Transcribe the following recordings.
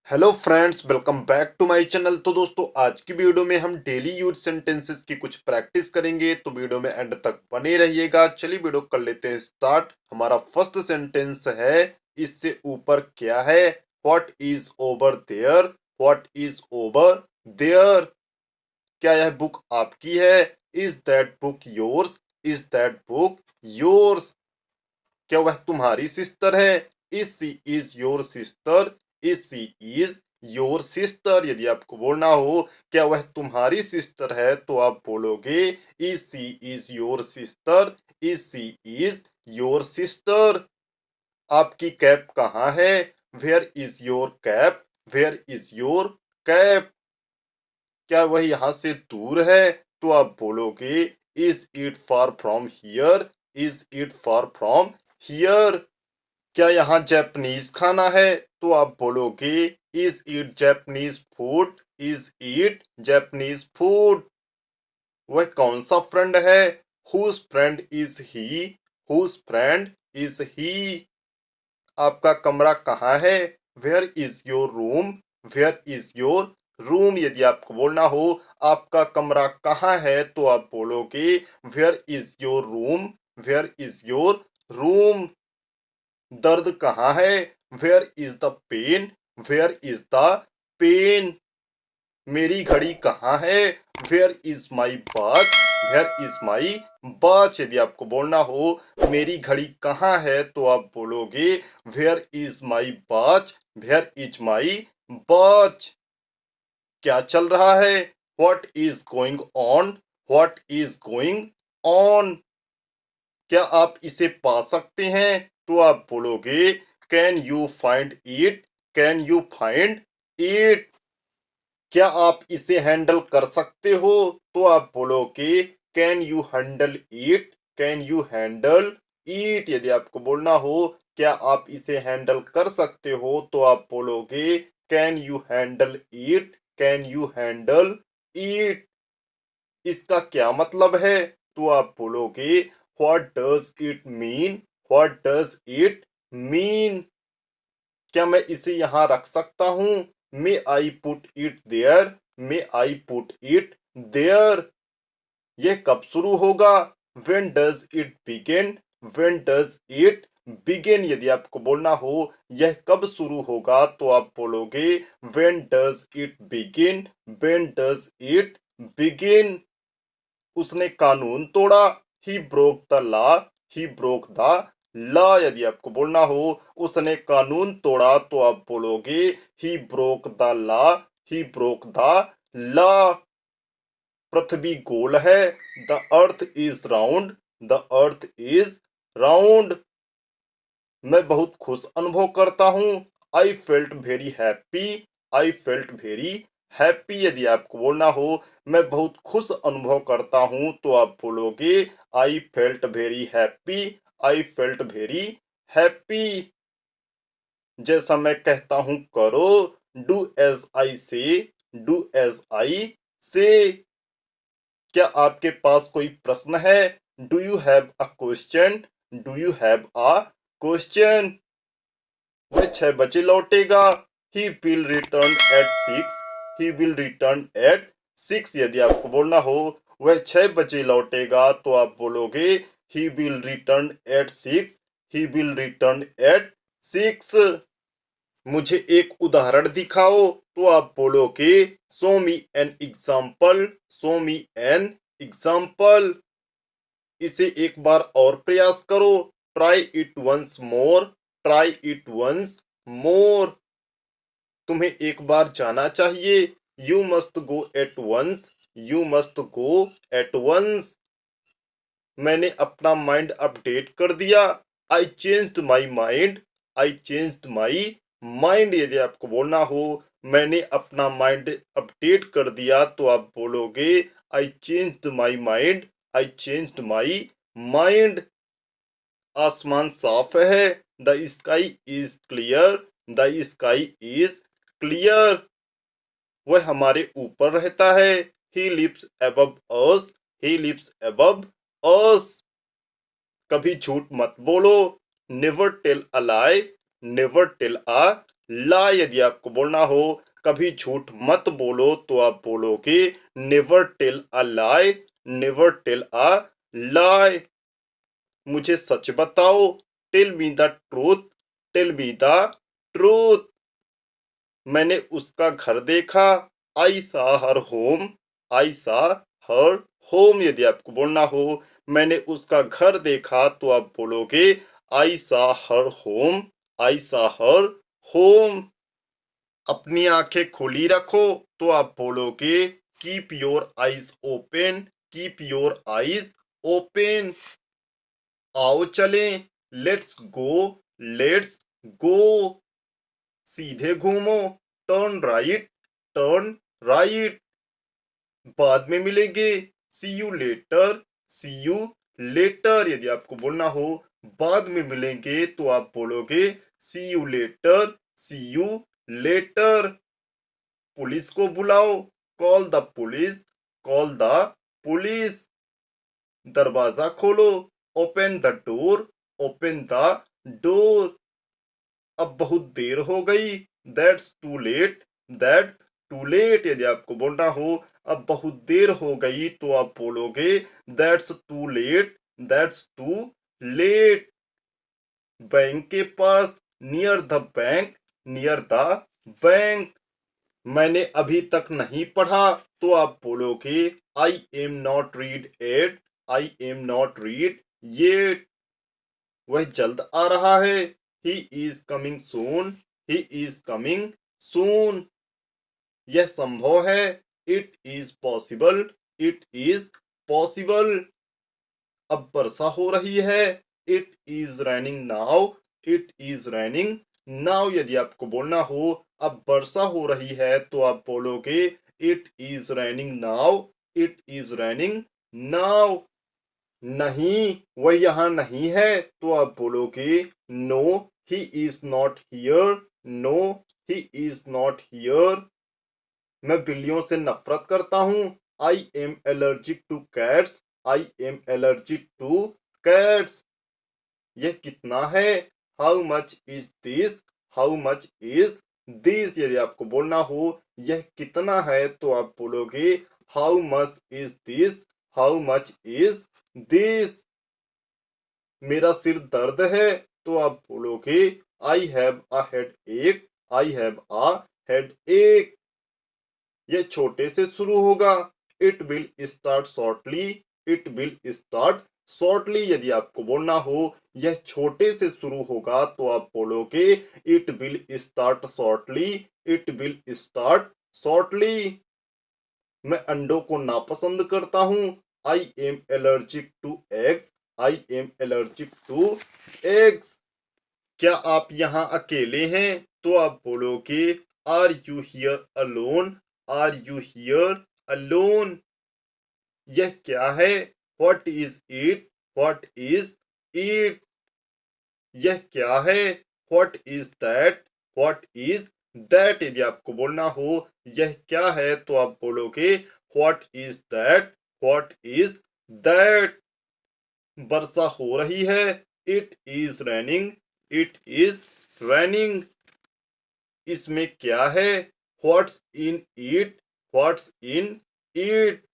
Hello friends, welcome back to my channel. तो दोस्तों, आज की वीडियो में हम डेली यूज सेंटेंसेस की कुछ प्रैक्टिस करेंगे, तो वीडियो में एंड तक बने रहिएगा। चलिए वीडियो कर लेते हैं स्टार्ट। हमारा फर्स्ट सेंटेंस है, इससे ऊपर क्या है? What is over there? What is over there? क्या यह बुक आपकी है? Is that book yours? Is that book yours? क्या वह तुम्हारी सिस्टर है? Is she is your sister? Is she is your sister? यदि आपको बोलना हो क्या वह तुम्हारी सिस्टर है, तो आप बोलोगे is she is your sister? Is she is your sister? आपकी कैप कहाँ है? Where is your cap? Where is your cap? क्या वह यहाँ से दूर है? तो आप बोलोगे is it far from here? Is it far from here? क्या यहाँ जापानीज खाना है? तो आप बोलोगे is it Japanese food? Is it Japanese food? वह कौन सा फ्रेंड है? Whose friend is he? Whose friend is he? आपका कमरा कहाँ है? Where is your room? Where is your room? यदि आपको बोलना हो आपका कमरा कहाँ है, तो आप बोलोगे where is your room? Where is your room? दर्द कहाँ है? Where is the pain? Where is the pain? मेरी घड़ी कहाँ है? Where is my watch? Where is my watch? यदि आपको बोलना हो मेरी घड़ी कहाँ है, तो आप बोलोगे where is my watch? Where is my watch? क्या चल रहा है? What is going on? What is going on? क्या आप इसे पा सकते हैं? तो आप बोलोगे can you find it? Can you find it? क्या आप इसे हैंडल कर सकते हो? तो आप बोलोगे can you handle it? Can you handle it? यदि आपको बोलना हो क्या आप इसे हैंडल कर सकते हो, तो आप बोलोगे can you handle it? Can you handle it? इसका क्या मतलब है? तो आप बोलोगे what does it mean? What does it mean? क्या मैं इसे यहाँ रख सकता हूँ? May I put it there? May I put it there? यह कब शुरू होगा? When does it begin? When does it begin? यदि आपको बोलना हो यह कब शुरू होगा, तो आप बोलोगे when does it begin? When does it begin? उसने कानून तोड़ा। ही broke the law. He broke the law? यदि आपको बोलना हो उसने कानून तोड़ा, तो आप बोलोगे he broke the law. He broke the law? पृथ्वी गोल है। The earth is round. The earth is round? मैं बहुत खुश अनुभव करता हूँ। I felt very happy. I felt very happy? यदि आपको बोलना हो मैं बहुत खुश अनुभव करता हूँ, तो आप बोलोगे आई felt very happy. I felt very happy? जैसा मैं कहता हूँ करो। डू एज आई से। डू एज आई से? क्या आपके पास कोई प्रश्न है? Do you have a question? Do you have a question? वह 6 बजे लौटेगा। He will return at 6। He will return at 6? यदि आपको बोलना हो वह 6 बजे लौटेगा, तो आप बोलोगे he will return at 6। He will return at 6? मुझे एक उदाहरण दिखाओ, तो आप बोलोगे show me an example. Show me an example? इसे एक बार और प्रयास करो। Try it once more. Try it once more? तुम्हें एक बार जाना चाहिए। You must go at once. You must go at once? मैंने अपना माइंड अपडेट कर दिया। I changed my mind. I changed my mind? यदि आपको बोलना हो मैंने अपना माइंड अपडेट कर दिया, तो आप बोलोगे I changed my mind. I changed my mind? आसमान साफ है। The sky is clear. The sky is clear? वह हमारे ऊपर रहता है। He lives above us. He lives above us? कभी झूठ मत बोलो। Never tell a lie. Never tell a lie यदि आपको बोलना हो, कभी झूठ मत बोलो तो आप बोलोगे never tell a lie, never tell a lie. मुझे सच बताओ, tell me the truth, tell me the truth. मैंने उसका घर देखा, आई सा हर होम, आई सा हर होम। यदि आपको बोलना हो मैंने उसका घर देखा तो आप बोलोगे आई सा हर होम, आई सा हर होम। अपनी आंखें खुली रखो तो आप बोलोगे keep your eyes open, keep your eyes open. आओ चलें, लेट्स गो, लेट्स गो। सीधे घूमो, टर्न राइट, टर्न राइट। बाद में मिलेंगे, see you later, see you later. यदि आपको बोलना हो बाद में मिलेंगे तो आप बोलोगे see you later, see you later. Police को बुलाओ, call the police, call the police. दरवाजा खोलो, open the door, open the door. अब बहुत देर हो गई, that's too late, that's too late. यदि आपको बोलना हो अब बहुत देर हो गई तो आप बोलोगे that's too late, that's too late. Bank के पास, near the bank, near the bank. मैंने अभी तक नहीं पढ़ा तो आप बोलोगे I am not read yet, I am not read yet. वह जल्द आ रहा है, he is coming soon, he is coming soon. यह संभव है, it is possible, it is possible. अब वर्षा हो रही है, it is raining now, it is raining now. यदि आपको बोलना हो अब वर्षा हो रही है तो आप बोलोगे it is raining now, it is raining now. नहीं, वह यहाँ नहीं है तो आप बोलोगे no, he is not here, no, he is not here. मैं बिल्लियों से नफरत करता हूँ, I am allergic to cats, I am allergic to cats. यह कितना है, how much is this, how much is this. यदि आपको बोलना हो यह कितना है तो आप बोलोगे how much is this, how much is this. मेरा सिर दर्द है तो आप बोलोगे आई हैव अ हेड एक, आई हैव अ हेड एक। यह छोटे से शुरू होगा, it will start shortly, it will start shortly. यदि आपको बोलना हो यह छोटे से शुरू होगा तो आप बोलोगे it will start shortly, it will start shortly. मैं अंडों को नापसंद करता हूँ, I am allergic to eggs, I am allergic to eggs. क्या आप यहाँ अकेले हैं तो आप बोलोगे are you here alone, are you here alone. यह क्या है, what is it, what is it. यह क्या है, what is that, what is that. यदि आपको बोलना हो यह क्या है तो आप बोलोगे what is that, what is that. वर्षा हो रही है, it is raining, it is raining. इसमें क्या है, what's in it, what's in it.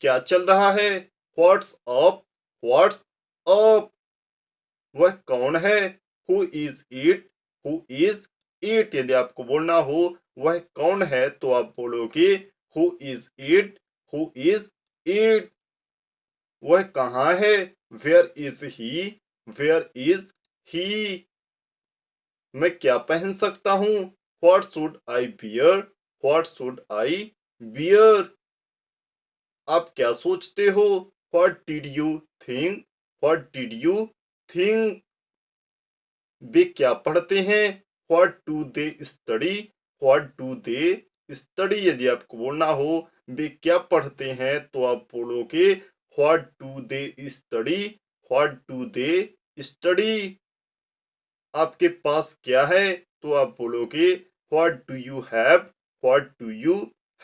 क्या चल रहा है, व्हाट्स अप, व्हाट्स अप। वह कौन है, who is it, who is it. यदि आपको बोलना हो वह कौन है तो आप बोलोगे who is it, who is it. वह कहाँ है, where is he, where is he. मैं क्या पहन सकता हूँ, what should I wear, what should I wear. आप क्या सोचते हो, what did you think, what did you think. वे क्या पढ़ते हैं, what do they study, what do they study. यदि आपको बोलना हो वे क्या पढ़ते हैं तो आप बोलोगे what do they study, what do they study. आपके पास क्या है तो आप बोलोगे what do you have, what do you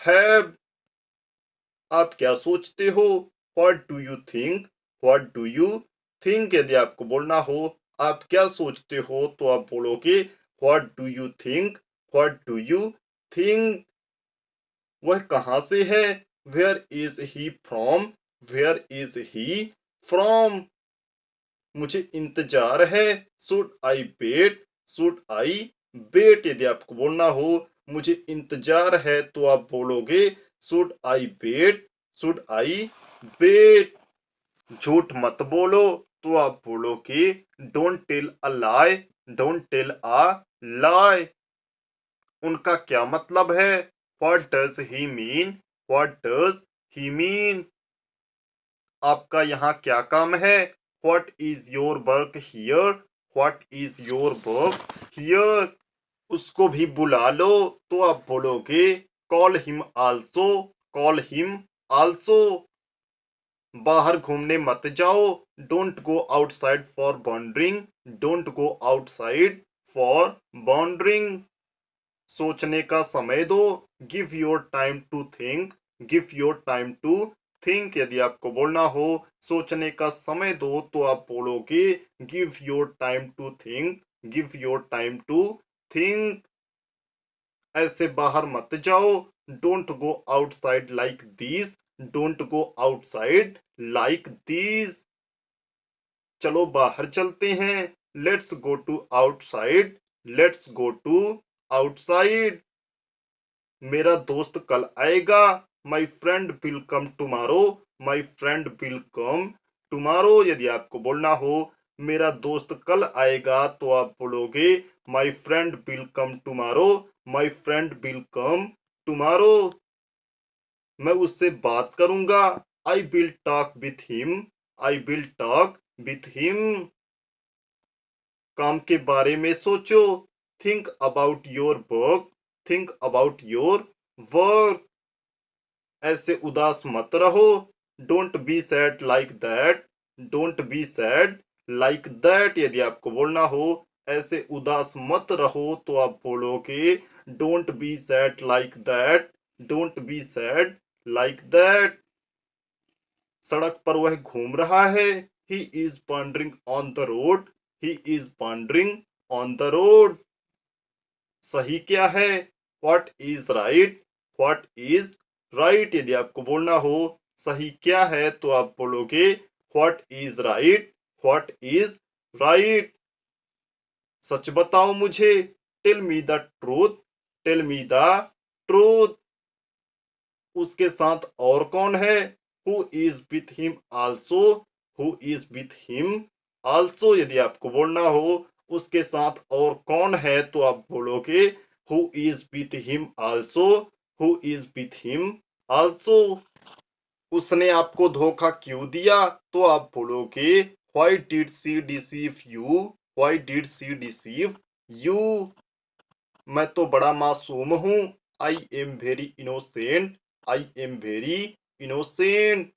have. आप क्या सोचते हो, what do you think, what do you think. यदि आपको बोलना हो आप क्या सोचते हो तो आप बोलोगे what do you think, what do you think. वह कहाँ से है, where is he from, where is he from. मुझे इंतजार है, should I wait, should I wait. यदि आपको बोलना हो मुझे इंतजार है तो आप बोलोगे should I wait, should I wait. झूठ मत बोलो तो आप बोलोगे don't tell a lie, don't tell a lie. उनका क्या मतलब है, what does he mean, what does he mean. आपका यहाँ क्या काम है, what is your work here, what is your work here. उसको भी बुला लो तो आप बोलोगे call him also, call him also. बाहर घूमने मत जाओ, don't go outside for wandering, don't go outside for wandering. सोचने का समय दो, give your time to think, give your time to think. यदि आपको बोलना हो सोचने का समय दो तो आप बोलोगे give your time to think, give your time to think. ऐसे बाहर मत जाओ, don't go outside like this, don't go outside like this. चलो बाहर चलते हैं, let's go to outside, let's go to outside. मेरा दोस्त कल आएगा, my friend will come tomorrow, my friend will come tomorrow. यदि आपको बोलना हो मेरा दोस्त कल आएगा तो आप बोलोगे माई friend will come tomorrow, my friend will come tomorrow. मैं उससे बात करूंगा, I will talk with him, I will talk with him. काम के बारे में सोचो, think about your work, think about your work. ऐसे उदास मत रहो, don't be sad like that, don't be sad like that. यदि आपको बोलना हो ऐसे उदास मत रहो तो आप बोलोगे don't be sad like that, don't be sad like that. सड़क पर वह घूम रहा है, he is wandering on the road, he is wandering on the road. सही क्या है, what is right, what is right. यदि आपको बोलना हो सही क्या है तो आप बोलोगे what is right, what is right. सच बताओ मुझे, tell me the truth, tell me the truth. उसके साथ और कौन है, who is with him also, who is with him also. यदि आपको बोलना हो उसके साथ और कौन है तो आप बोलोगे who is with him also, who is with him also. उसने आपको धोखा क्यों दिया तो आप बोलोगे why did she deceive you, why did she deceive you. मैं तो बड़ा मासूम हूँ, I am very innocent, I am very innocent.